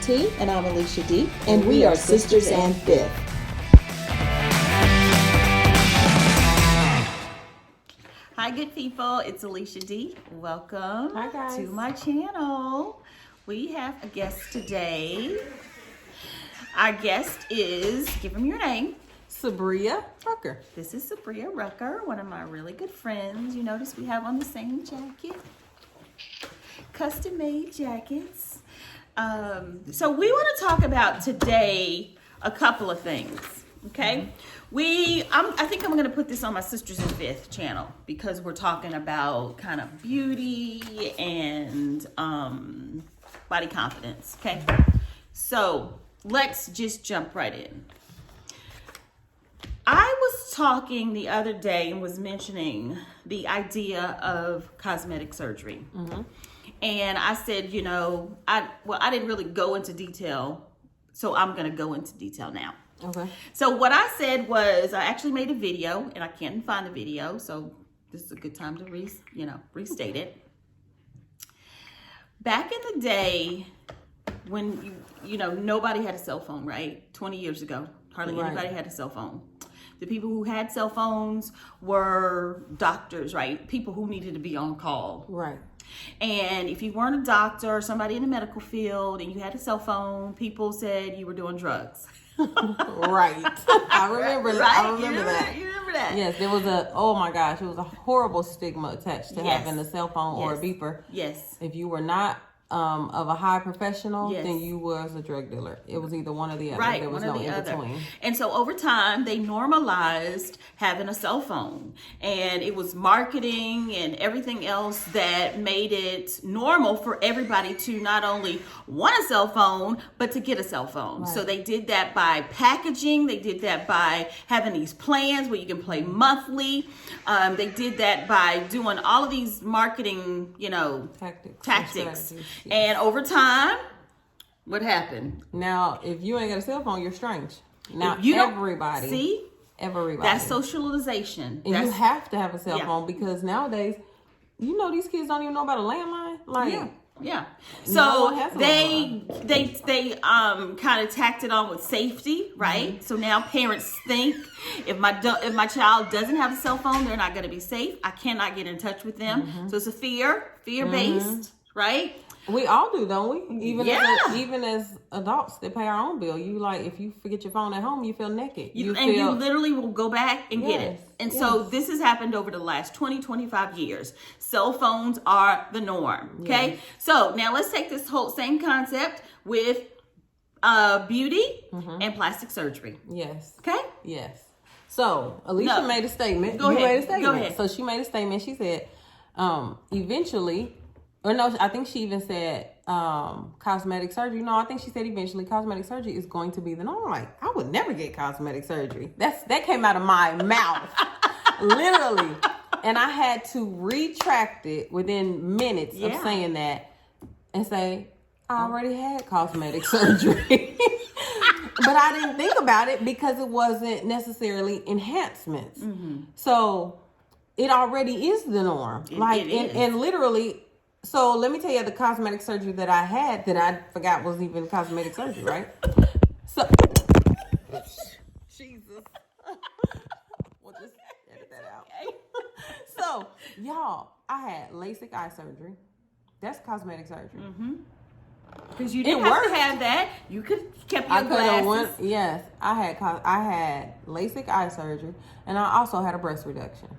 T. And I'm Alicia D. And we are Sisters and Fifth. Hi, good people. It's Alicia D. Welcome Hi, guys. to my channel. We have a guest today. Our guest is, give him your name. Sabria Rucker. This is Sabria Rucker, one of my really good friends. You notice we have on the same jacket. Custom-made jackets. So we want to talk about today a couple of things, okay? I think I'm going to put this on my Sisters in Fifth channel because we're talking about kind of beauty and body confidence, okay? So let's just jump right in. I was talking the other day and was mentioning the idea of cosmetic surgery. Mm-hmm. And I said, I didn't really go into detail, so I'm going to go into detail now. Okay. So what I said was I actually made a video, and I can't find the video, so this is a good time to restate it. Back in the day when, nobody had a cell phone, right? 20 years ago, hardly anybody had a cell phone. The people who had cell phones were doctors, right? People who needed to be on call. Right. And if you weren't a doctor or somebody in the medical field and you had a cell phone, people said you were doing drugs. Right. I remember right? I remember that. You remember that? Yes, there was it was a horrible stigma attached to having a cell phone or a beeper. Yes. If you were not of a high professional, yes. then you was a drug dealer. It was either one or the other. Right, there was no in between. And so over time, they normalized having a cell phone, and it was marketing and everything else that made it normal for everybody to not only want a cell phone, but to get a cell phone. Right. So they did that by packaging. They did that by having these plans where you can pay monthly. They did that by doing all of these marketing, tactics. And over time, what happened? Now, if you ain't got a cell phone, you're strange. Now, everybody. That's socialization. And you have to have a cell phone because nowadays, these kids don't even know about a landline. Yeah. So they kind of tacked it on with safety, right? Mm-hmm. So now parents think if my child doesn't have a cell phone, they're not going to be safe. I cannot get in touch with them. Mm-hmm. So it's a fear-based, right? We all do, don't we? Even as adults that pay our own bill, if you forget your phone at home, you feel naked. You literally will go back and get it. And so this has happened over the last 20, 25 years. Cell phones are the norm, okay? Yes. So now let's take this whole same concept with beauty and plastic surgery. Yes. Okay? Yes. So Alicia made a statement. Go ahead. Go ahead. So she made a statement. She said, eventually... Or no, I think she even said cosmetic surgery. No, I think she said eventually cosmetic surgery is going to be the norm. Like, I would never get cosmetic surgery. That came out of my mouth, literally. And I had to retract it within minutes of saying that and say, I already had cosmetic surgery. But I didn't think about it because it wasn't necessarily enhancements. Mm-hmm. So it already is the norm. And literally... So let me tell you the cosmetic surgery that I had that I forgot was even cosmetic surgery, right? So, Jesus. We'll just edit that out. Okay. So, y'all, I had LASIK eye surgery. That's cosmetic surgery. Mm-hmm. Because you didn't have to have that. You could kept your glasses. Yes, I had LASIK eye surgery, and I also had a breast reduction.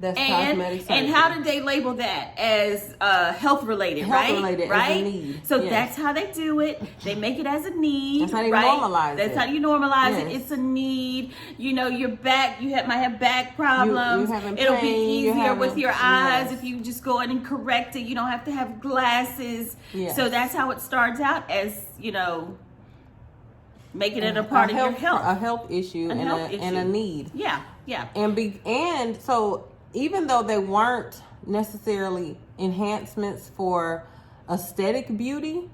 That's cosmetic surgery. And how did they label that? As health related, right? Health related, as a need. So that's how they do it. They make it as a need. That's how you normalize it. That's how you normalize it. It's a need. Your back, might have back problems. It'll be easier with your eyes if you just go in and correct it. You don't have to have glasses. Yes. So that's how it starts out as, making it a part of your health. A health issue and a need. Yeah. And so even though they weren't necessarily enhancements for aesthetic beauty,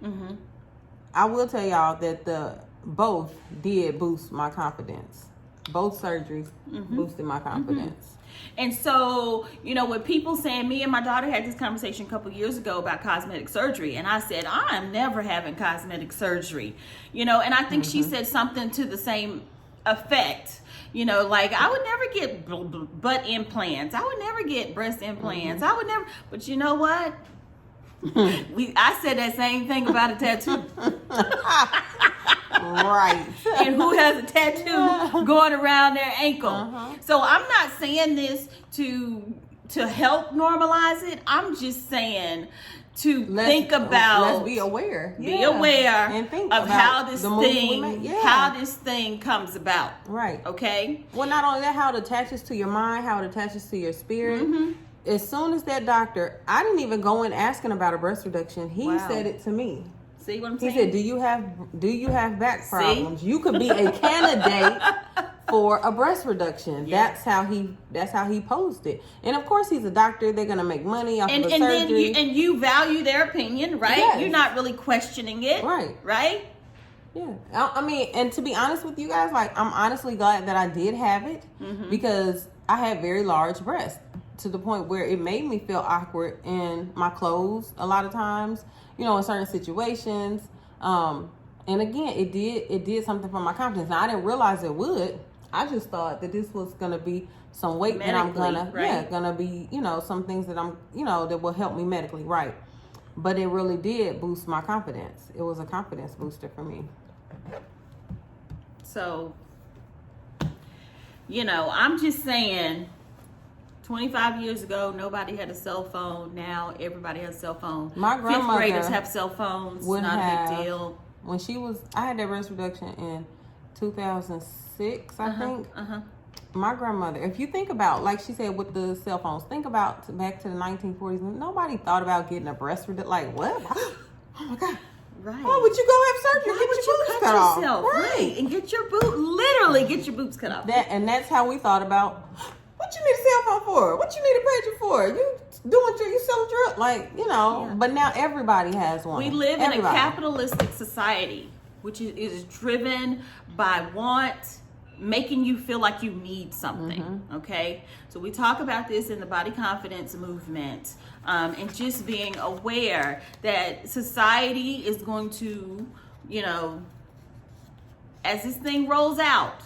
I will tell y'all that both did boost my confidence. Both surgeries boosted my confidence. And so, you know, with people saying, me and my daughter had this conversation a couple years ago about cosmetic surgery, and I said, I am never having cosmetic surgery, you know, and I think she said something to the same effect, you know, like, I would never get butt implants, I would never get breast implants, I would never, but you know what? I said that same thing about a tattoo. Right. And who has a tattoo going around their ankle? So I'm not saying this to help normalize it. I'm just saying to think about. Let's be aware. Be aware and think of about how this how this thing comes about. Right. Okay. Well, not only that, how it attaches to your mind, how it attaches to your spirit. As soon as that doctor, I didn't even go in asking about a breast reduction. He said it to me. See what I'm saying? He said, do you have back problems? You could be a candidate for a breast reduction. Yes. That's how he posed it. And of course, he's a doctor. They're gonna make money off of the surgery. Then you value their opinion, right? Yes. You're not really questioning it, right? Yeah. I mean, and to be honest with you guys, like, I'm honestly glad that I did have it because I had very large breasts to the point where it made me feel awkward in my clothes a lot of times, you know, in certain situations. And again, it did something for my confidence. Now, I didn't realize it would. I just thought that this was going to be some weight that I'm gonna be, you know, some things that I'm, you know, that will help me medically. Right. But it really did boost my confidence. It was a confidence booster for me. So, you know, I'm just saying, 25 years ago, nobody had a cell phone. Now everybody has a cell phone. My grandmother 5th graders have cell phones. Not a big deal. When I had that breast reduction in 2006, I think. My grandmother, if you think about, like she said, with the cell phones, think about back to the 1940s. Nobody thought about getting a breast reduction. Like, what? Oh my God. Right. Why would you go have surgery? Why would you cut yourself? Right. And get your literally get your boobs cut off. That's how we thought about, what you need a cell phone for? What you need a pager for? You selling drugs? Like, you know, but now everybody has one. We live in a capitalistic society, which is driven by want, making you feel like you need something. Okay. So we talk about this in the body confidence movement, and just being aware that society is going to, you know, as this thing rolls out,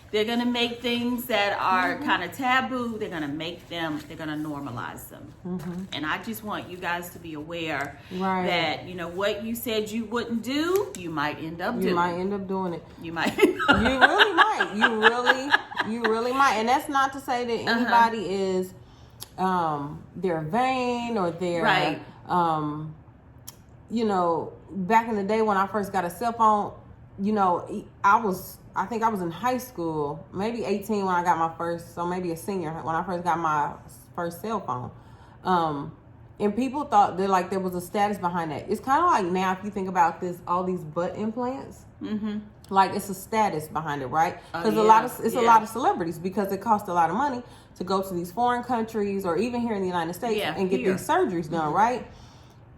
they're going to make things that are kind of taboo. They're going to normalize them. And I just want you guys to be aware that, you know, what you said you wouldn't do, you might end up doing. You might end up doing it. You might. You really might. You really might. And that's not to say that anybody is, they're vain or they're, you know, back in the day when I first got a cell phone, you know, I think I was in high school, maybe 18 when I got my first, so maybe a senior when I first got my first cell phone. And people thought that, like, there was a status behind that. It's kind of like now, if you think about this, all these butt implants, like, it's a status behind it, right? Because a lot of celebrities, because it costs a lot of money to go to these foreign countries or even here in the United States and get these surgeries done, right?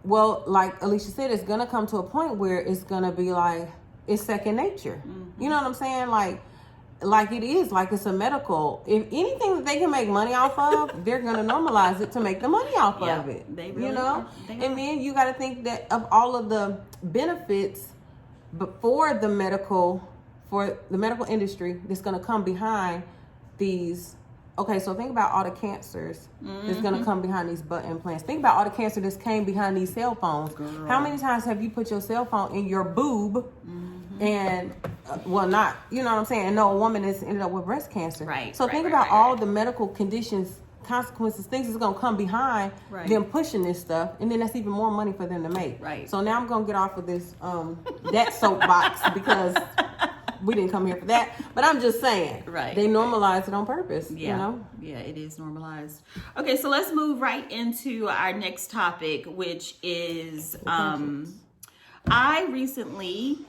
Well, like Alicia said, it's gonna come to a point where it's gonna be like, it's second nature. You know what I'm saying? Like it is, like it's a medical. If anything that they can make money off of, they're gonna normalize it to make the money off of it. They really you know? are. And then you gotta think that of all of the benefits for the medical industry that's gonna come behind these. Okay, so think about all the cancers that's going to come behind these butt implants. Think about all the cancer that's came behind these cell phones. Girl. How many times have you put your cell phone in your boob and, well, not, you know what I'm saying? And no, a woman has ended up with breast cancer. Right. So think about all the medical conditions, consequences, things that's going to come behind them pushing this stuff. And then that's even more money for them to make. Right. So now I'm going to get off of this, that soapbox because we didn't come here for that, but I'm just saying, they normalize it on purpose. You know? Yeah, it is normalized. Okay, so let's move right into our next topic, which is I recently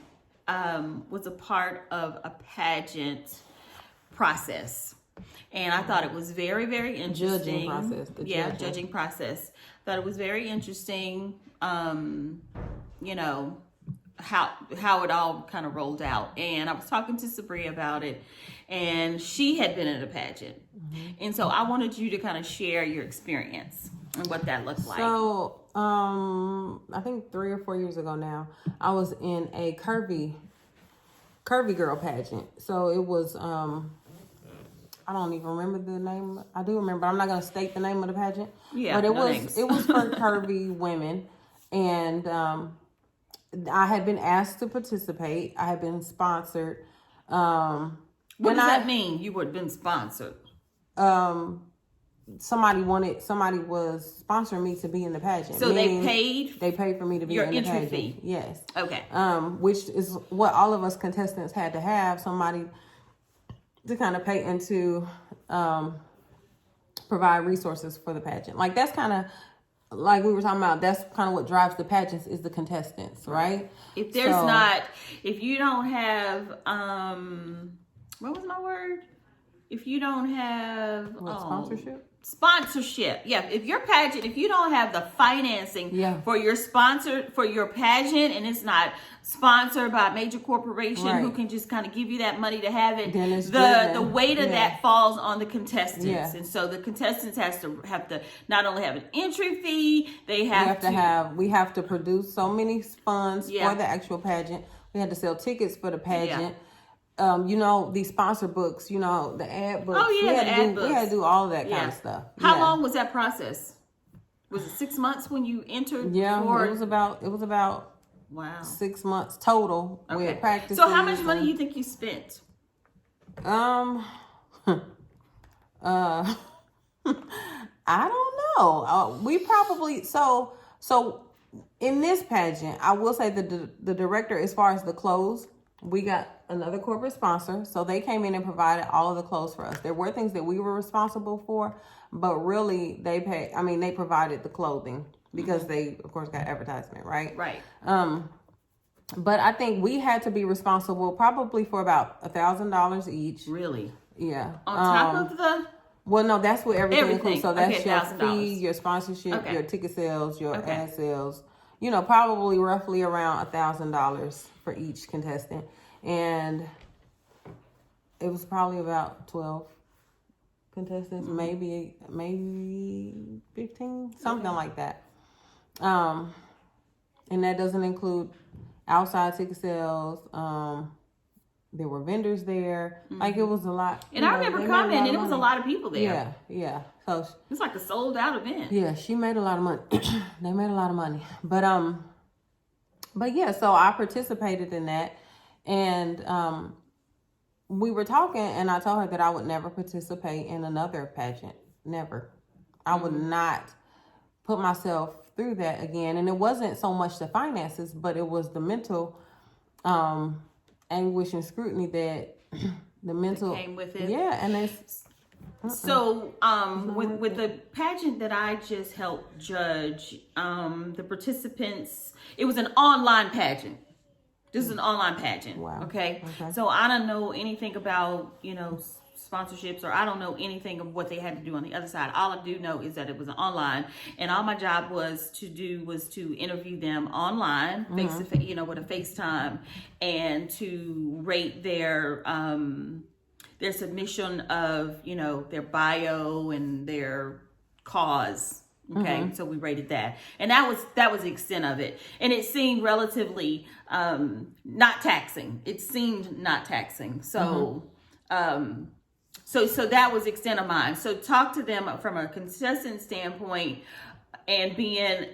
was a part of a pageant process, and I thought it was very, very interesting. Judging process. Thought it was very interesting. You know, how it all kind of rolled out. And I was talking to Sabri about it, and she had been in a pageant. And so I wanted you to kind of share your experience and what that looked like. So, I think 3 or 4 years ago now, I was in a curvy girl pageant. So it was, I don't even remember the name. I do remember. I'm not going to state the name of the pageant. Yeah, but it no was names. it was for curvy women, and I had been asked to participate. I had been sponsored. What does that mean? You would have been sponsored? Somebody was sponsoring me to be in the pageant. So they paid for me to be your in the entry pageant. fee. Yes. Okay. Which is what all of us contestants had to have, somebody to kind of pay into provide resources for the pageant. Like that's kind of like we were talking about, that's kind of what drives the pageants is the contestants, right? If if you don't have what was my word? If you don't have sponsorship. Yeah, if your pageant, if you don't have the financing for your pageant, and it's not sponsored by a major corporation who can just kind of give you that money to have it, the weight of that falls on the contestants. Yeah. And so the contestants have to not only have an entry fee, we have to produce so many funds for the actual pageant. We had to sell tickets for the pageant. These sponsor books, the ad books. Oh, yeah, ad books. We had to do all of that kind of stuff. How long was that process? Was it 6 months when you entered? Yeah, it was about 6 months total with practice. So how much money do you think you spent? I don't know. We probably, so in this pageant, I will say that the director, as far as the clothes, we got another corporate sponsor. So they came in and provided all of the clothes for us. There were things that we were responsible for, but really they provided the clothing because they, of course, got advertisement, right? Right. But I think we had to be responsible probably for about $1,000 each. Really? Yeah. On top of the... Well, no, that's what everything includes. So that's your $1,000. fee, your sponsorship, your ticket sales, your ad sales. Probably roughly around $1,000 for each contestant. And it was probably about 12 contestants, maybe 15, something like that. And that doesn't include outside ticket sales. There were vendors there. Like it was a lot. And I remember coming, and it was a lot of people there. Yeah. So it's like a sold out event. Yeah, she made a lot of money. They made a lot of money. But yeah, so I participated in that, and we were talking, and I told her that I would never participate in another pageant. Never. I would not put myself through that again. And it wasn't so much the finances, but it was the mental anguish and scrutiny that the mental came with it. Yeah, and it's so with the pageant that I just helped judge, the participants, it was an online pageant. This is an online pageant. Wow. Okay. So I don't know anything about, sponsorships, or I don't know anything of what they had to do on the other side. All I do know is that it was online, and all my job was to interview them online, face to face, with a FaceTime, and to rate their submission of, their bio and their cause. Okay. So we rated that, and that was the extent of it. And it seemed relatively, not taxing. So, so that was the extent of mine. So talk to them from a contestant standpoint, and being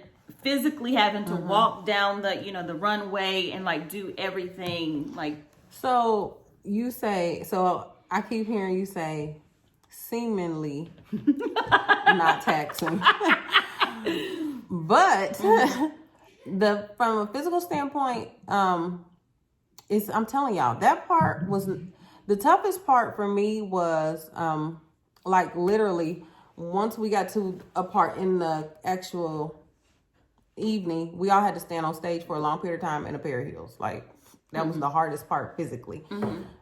physically having to walk down the, the runway and like do everything like. So you say, I keep hearing you say seemingly not taxing, but from a physical standpoint, I'm telling y'all, that part was the toughest part for me. Was like literally once we got to a part in the actual evening, we all had to stand on stage for a long period of time in a pair of heels. Like that was the hardest part physically.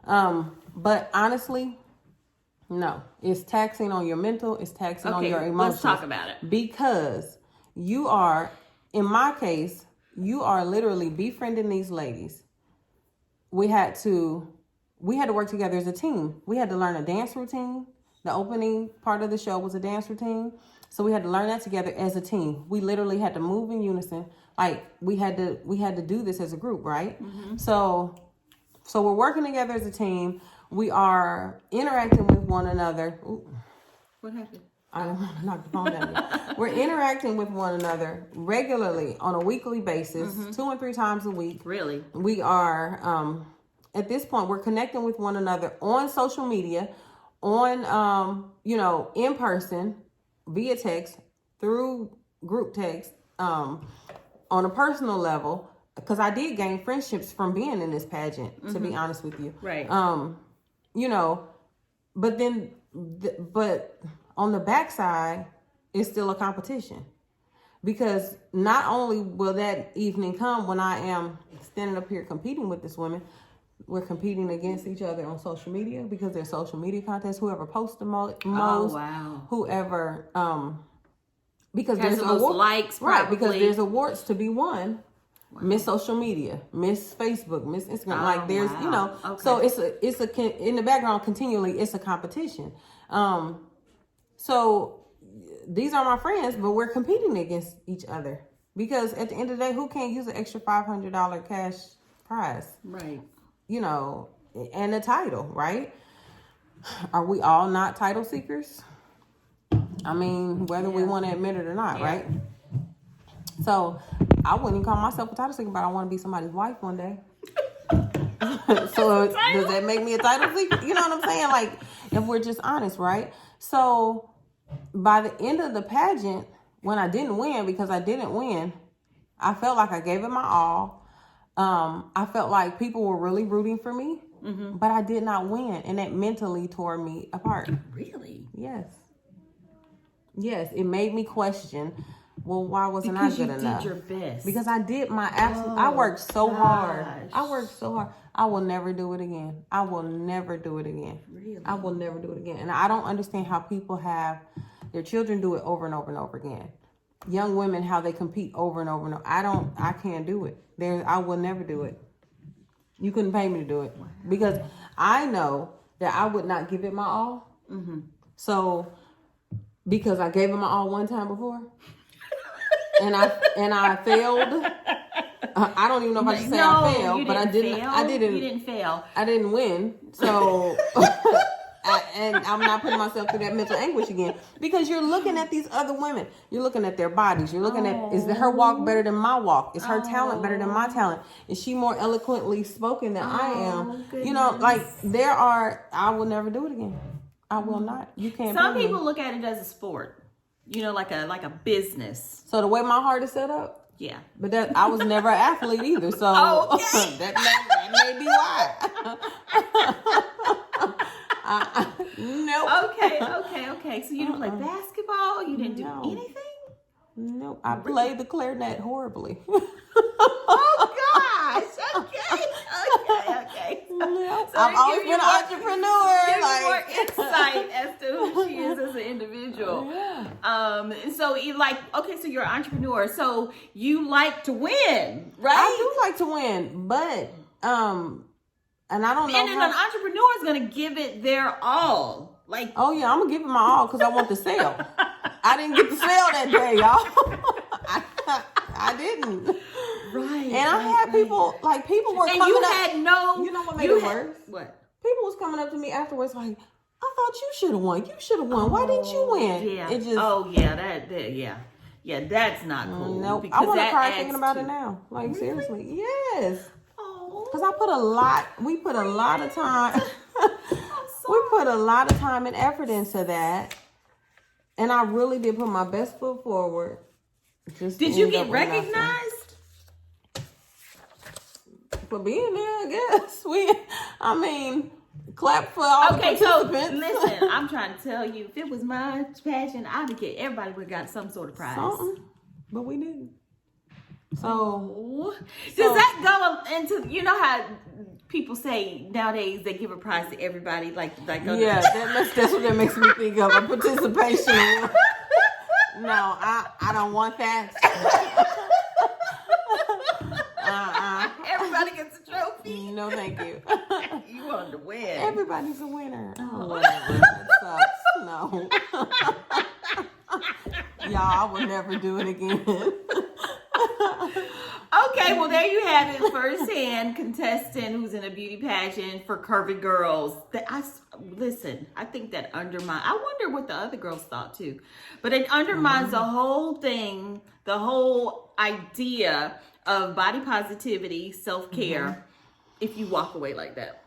But honestly, no, it's taxing on your mental. It's taxing on your emotions. Let's talk about it. Because you are, in my case, You are literally befriending these ladies. We had to work together as a team. We had to learn a dance routine. The opening part of the show was a dance routine. So we had to learn that together as a team. We literally had to move in unison. Like we had to do this as a group, right? Mm-hmm. So we're working together as a team. We are interacting with one another. Ooh. What happened? I don't want to knock the phone down. We're interacting with one another regularly on a weekly basis, 2 and 3 times a week. Really? We are, at this point, we're connecting with one another on social media, on, in person, via text, through group text, on a personal level, because I did gain friendships from being in this pageant, to be honest with you. Right. But on the backside, it's still a competition, because not only will that evening come when I am standing up here competing with this woman, we're competing against each other on social media, because there's social media contests. Whoever posts the most, whoever, because there's awards, likes, right? probably. Because there's awards to be won. Wow. Miss Social Media, Miss Facebook, Miss Instagram. Like there's, Okay. So it's a in the background continually. It's a competition. So these are my friends, but we're competing against each other, because at the end of the day, who can't use an extra $500 cash prize? Right. And a title, right? Are we all not title seekers? I mean, whether we want to admit it or not, right? So I wouldn't even call myself a title seeker, but I want to be somebody's wife one day. So does that make me a title seeker? You know what I'm saying? Like, if we're just honest, right? So by the end of the pageant, when I didn't win, because I didn't win, I felt like I gave it my all. I felt like people were really rooting for me, but I did not win. And that mentally tore me apart. Really? Yes. Yes, it made me question, well, why wasn't I good enough? Because you did your best. Because I did my absolute. I worked so hard. I will never do it again. I will never do it again. Really? I will never do it again. And I don't understand how people have their children do it over and over and over again. Young women, how they compete over and over and over. I can't do it. I will never do it. You couldn't pay me to do it. Wow. Because I know that I would not give it my all. Mm-hmm. So, because I gave it my all one time before, and I failed. I don't even know if I should say I failed, but I didn't. Fail. I didn't. You didn't fail. I didn't win. So, and I'm not putting myself through that mental anguish again, because you're looking at these other women. You're looking at their bodies. You're looking at, is her walk better than my walk? Is her talent better than my talent? Is she more eloquently spoken than I am? Goodness. I will never do it again. I will not. You can't. Some people look at it as a sport, like a business. So the way my heart is set up. Yeah. But I was never an athlete either, so okay. that may be why. Nope. Okay. So you didn't play basketball? You didn't do anything? Nope. I played the clarinet horribly. Oh gosh. Okay. No. So I've always been an entrepreneur. Give me more insight as to who she is as an individual. Yeah. So so you're an entrepreneur. So you like to win, right? I do like to win, but and I don't know. And an entrepreneur is gonna give it their all. Oh yeah, I'm gonna give it my all because I want the sale. I didn't get the sale that day, y'all. I didn't. Right. And I had people were and coming you up. Had no. You know what made it worse? What? People was coming up to me afterwards like, I thought you should have won. You should have won. Why didn't you win? Yeah. It just. Oh yeah. Yeah, that's not cool. Nope. I want to cry thinking about it now. Like really? Seriously, yes. Because we put a lot of time. We put a lot of time and effort into that, and I really did put my best foot forward. Did you get recognized for being there? I guess clap for all the participants. So listen, I'm trying to tell you, if it was my passion, I'd get everybody would have got some sort of prize. Something, but we didn't. So does that go into how people say nowadays they give a prize to everybody that's what that makes me think of, a participation. No, I don't want that. Everybody gets a trophy. No, thank you. You want to win. Everybody's a winner. Oh, whatever. That sucks. No. Y'all, I will never do it again. Okay, well, there you have it. Firsthand contestant who's in a beauty pageant for curvy girls. Listen, I think that undermines. I wonder what the other girls thought too. But it undermines the whole thing, the whole idea of body positivity, self-care, if you walk away like that.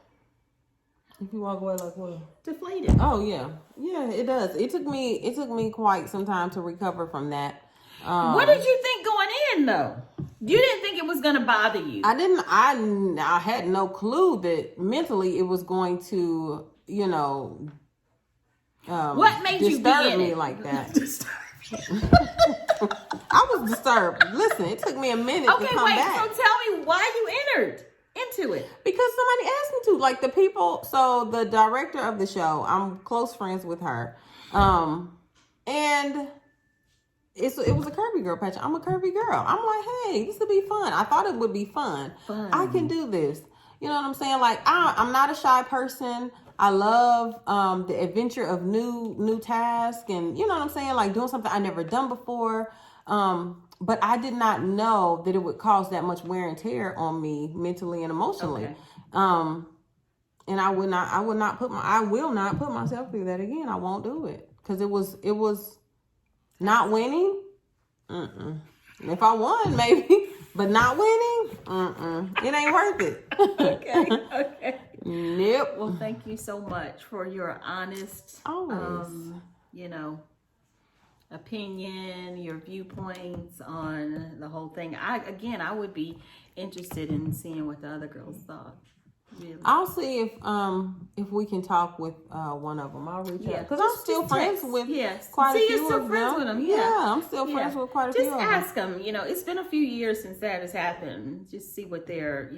If you walk away like what? Deflated. Oh yeah, yeah, it does. It took me quite some time to recover from that. What did you think going in though? You didn't think it was going to bother you. I didn't. I had no clue that mentally it was going to, you know, what made you disturb me like that. I was disturbed. Listen, it took me a minute to come back. So tell me why you entered into it. Because somebody asked me to. Like the people, so the director of the show, I'm close friends with her. And it was a curvy girl patch. I'm a curvy girl. I'm like, hey, this would be fun. I thought it would be fun. I can do this. You know what I'm saying? Like I'm not a shy person. I love the adventure of new tasks, and you know what I'm saying? Like doing something I never done before. But I did not know that it would cause that much wear and tear on me mentally and emotionally. Okay. And I will not put myself through that again. I won't do it because it was not winning. If I won, maybe, but not winning, it ain't worth it. Okay. Nope. Well, thank you so much for your honest, Always. opinion, your viewpoints on the whole thing. I would be interested in seeing what the other girls thought. Really. I'll see if we can talk with one of them. I'll reach out because I'm still friends with quite a few you're still of friends them. with them. I'm still friends with quite a few of them. Just ask them. You know, it's been a few years since that has happened. Just see what their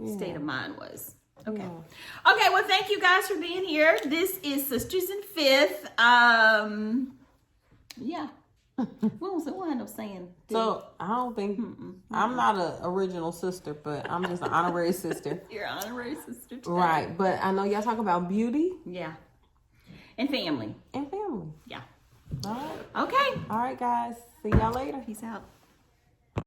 state of mind was. Okay. Yeah. Okay. Well, thank you guys for being here. This is Sisters in Fifth. Yeah. What I end up saying? So I don't think I'm not an original sister, but I'm just an honorary sister. You're an honorary sister today. Right, but I know y'all talk about beauty. Yeah. And family. And family. Yeah. All right. Okay. All right, guys. See y'all later. Peace out.